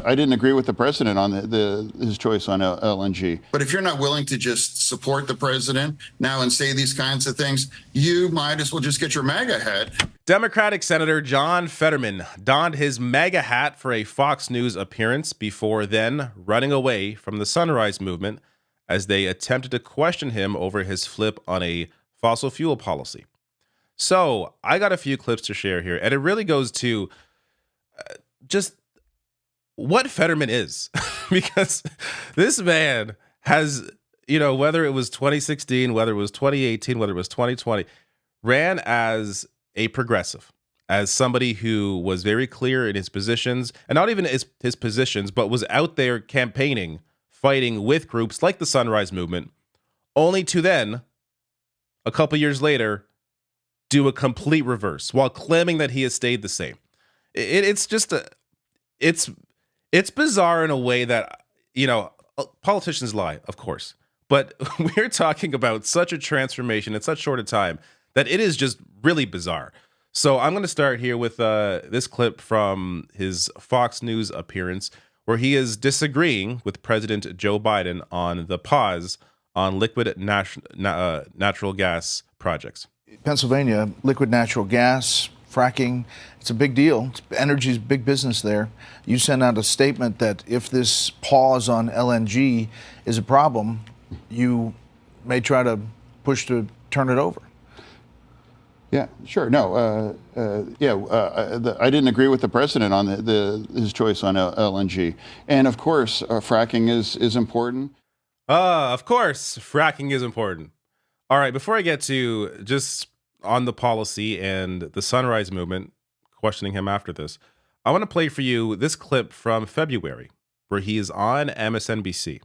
I didn't agree with the president on his choice on LNG. But if you're not willing to just support the president now and say these kinds of things, you might as well just get your MAGA hat. Democratic Senator John Fetterman donned his MAGA hat for a Fox News appearance before then running away from the Sunrise Movement as they attempted to question him over his flip on a fossil fuel policy. So I got a few clips to share here, and it really goes to just what Fetterman is, because this man has, whether it was 2016, whether it was 2018, whether it was 2020, ran as a progressive, as somebody who was very clear in his positions, and not even his positions, but was out there campaigning, fighting with groups like the Sunrise Movement, only to then, a couple years later, do a complete reverse while claiming that he has stayed the same. It's bizarre in a way that, politicians lie, of course, but we're talking about such a transformation in such short a time that it is just really bizarre. So I'm going to start here with this clip from his Fox News appearance where he is disagreeing with President Joe Biden on the pause on liquid natural gas projects. Pennsylvania, liquid natural gas, fracking, it's a big deal. Energy is big business there. You sent out a statement that if this pause on LNG is a problem, you may try to push to turn it over. Yeah, sure. No, I didn't agree with the president on his choice on LNG. And of course, fracking is important. Of course, fracking is important. All right, before I get to just on the policy and the Sunrise Movement, questioning him after this, I want to play for you this clip from February where he is on MSNBC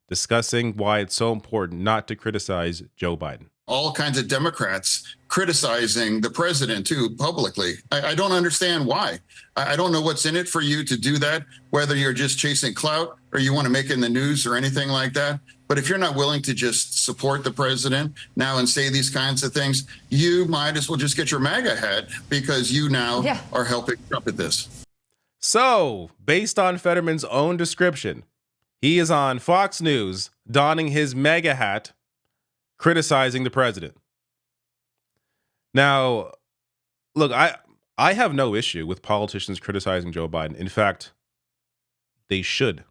discussing why it's so important not to criticize Joe Biden. All kinds of Democrats criticizing the president, too, publicly. I don't understand why. I don't know what's in it for you to do that, whether you're just chasing clout or you want to make it in the news or anything like that. But if you're not willing to just support the president now and say these kinds of things, you might as well just get your MAGA hat because you now are helping Trump at this. So, based on Fetterman's own description, he is on Fox News donning his MAGA hat, criticizing the president. Now, look, I have no issue with politicians criticizing Joe Biden. In fact, they should,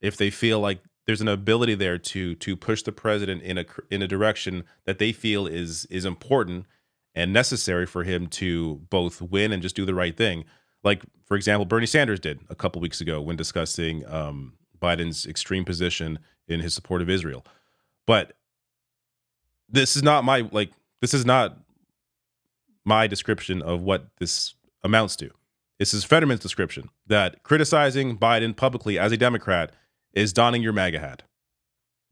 if they feel like there's an ability there to push the president in a direction that they feel is important and necessary for him to both win and just do the right thing. Like, for example, Bernie Sanders did a couple weeks ago when discussing Biden's extreme position in his support of Israel. But this is not my description of what this amounts to. This is Fetterman's description that criticizing Biden publicly as a Democrat is donning your MAGA hat.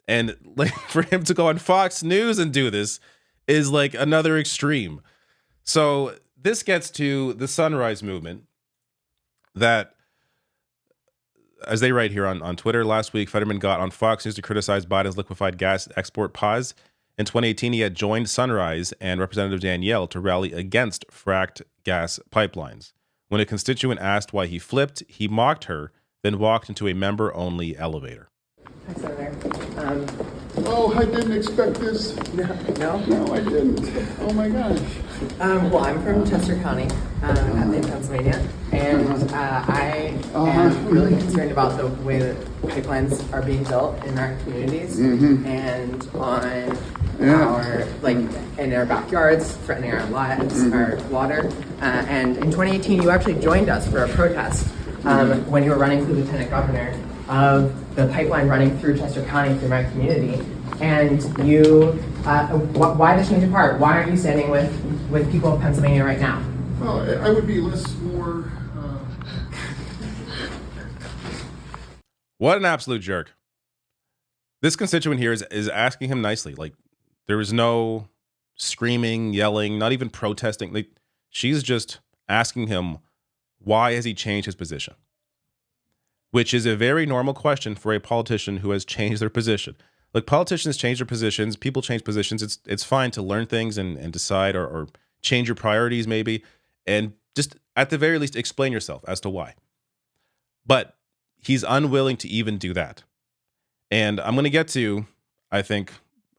And like for him to go on Fox News and do this is like another extreme. So this gets to the Sunrise Movement that, as they write here on Twitter, last week, Fetterman got on Fox News to criticize Biden's liquefied gas export pause. In 2018, he had joined Sunrise and Representative Danielle to rally against fracked gas pipelines. When a constituent asked why he flipped, he mocked her, then walked into a member-only elevator. Hi, Senator. Oh, I didn't expect this. No? No, I didn't. Oh my gosh. Well, I'm from Chester County in Pennsylvania, and I am really concerned about the way that pipelines are being built in our communities and on our, in our backyards, threatening our lives, our water. And in 2018, you actually joined us for a protest when you were running for lieutenant governor of the pipeline running through Chester County through my community. And you, why the change of heart? Why aren't you standing with people of Pennsylvania right now? Well, I would be more. What an absolute jerk. This constituent here is asking him nicely. Like, there is no screaming, yelling, not even protesting. Like, she's just asking him, why has he changed his position? Which is a very normal question for a politician who has changed their position. Look, politicians change their positions. People change positions. It's fine to learn things and decide or change your priorities maybe. And just at the very least, explain yourself as to why. But he's unwilling to even do that. And I'm going to get to, I think,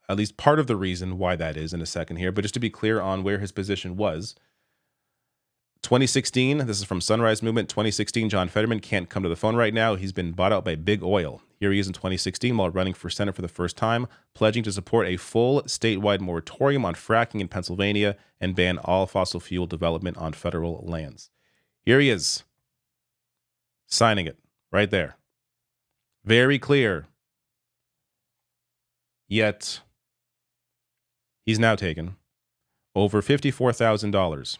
at least part of the reason why that is in a second here. But just to be clear on where his position was, 2016, this is from Sunrise Movement, 2016, John Fetterman can't come to the phone right now. He's been bought out by big oil. Here he is in 2016 while running for Senate for the first time, pledging to support a full statewide moratorium on fracking in Pennsylvania and ban all fossil fuel development on federal lands. Here he is, signing it right there. Very clear. Yet, he's now taken over $54,000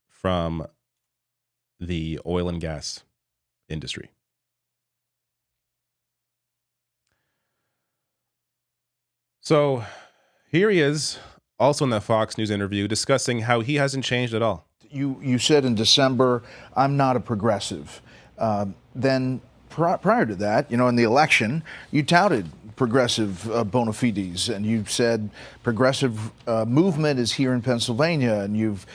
from the oil and gas industry. So here he is, also in that Fox News interview, discussing how he hasn't changed at all. You said in December, I'm not a progressive. Then prior to that, in the election, you touted progressive bona fides, and you said progressive movement is here in Pennsylvania, and you've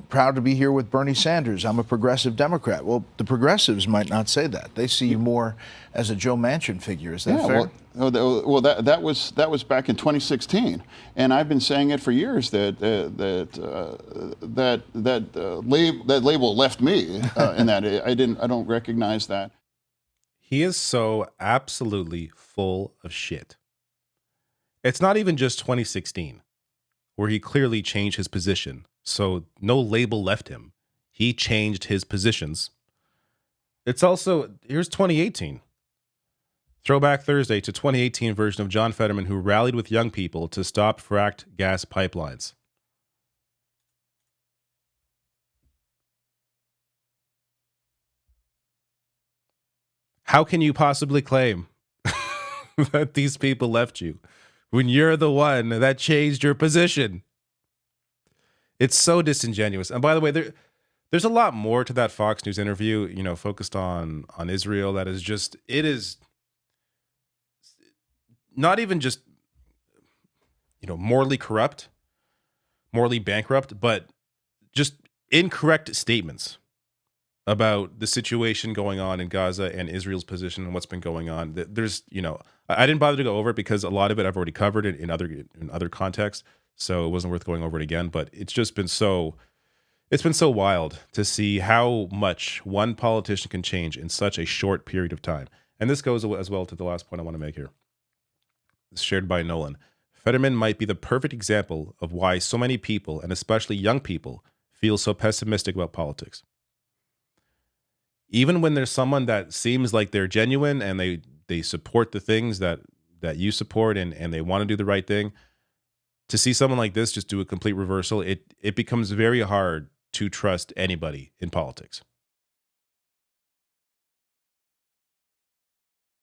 proud to be here with Bernie Sanders. I'm a progressive Democrat. Well, the progressives might not say that. They see you more as a Joe Manchin figure. Is that fair? Well, that was back in 2016, and I've been saying it for years that label left me in that. I don't recognize that. He is so absolutely full of shit. It's not even just 2016, where he clearly changed his position. So no label left him. He changed his positions. It's also, here's 2018. Throwback Thursday to 2018 version of John Fetterman, who rallied with young people to stop fracked gas pipelines. How can you possibly claim that these people left you when you're the one that changed your position? It's so disingenuous. And by the way, there's a lot more to that Fox News interview, focused on Israel. That is just, it is not even just, morally corrupt, morally bankrupt, but just incorrect statements about the situation going on in Gaza and Israel's position and what's been going on. There's, I didn't bother to go over it because a lot of it I've already covered in other contexts. So it wasn't worth going over it again, but it's been so wild to see how much one politician can change in such a short period of time. And this goes as well to the last point I want to make here. It's shared by Nolan. Fetterman might be the perfect example of why so many people, and especially young people, feel so pessimistic about politics. Even when there's someone that seems like they're genuine and they support the things that you support and they want to do the right thing, to see someone like this just do a complete reversal, it becomes very hard to trust anybody in politics.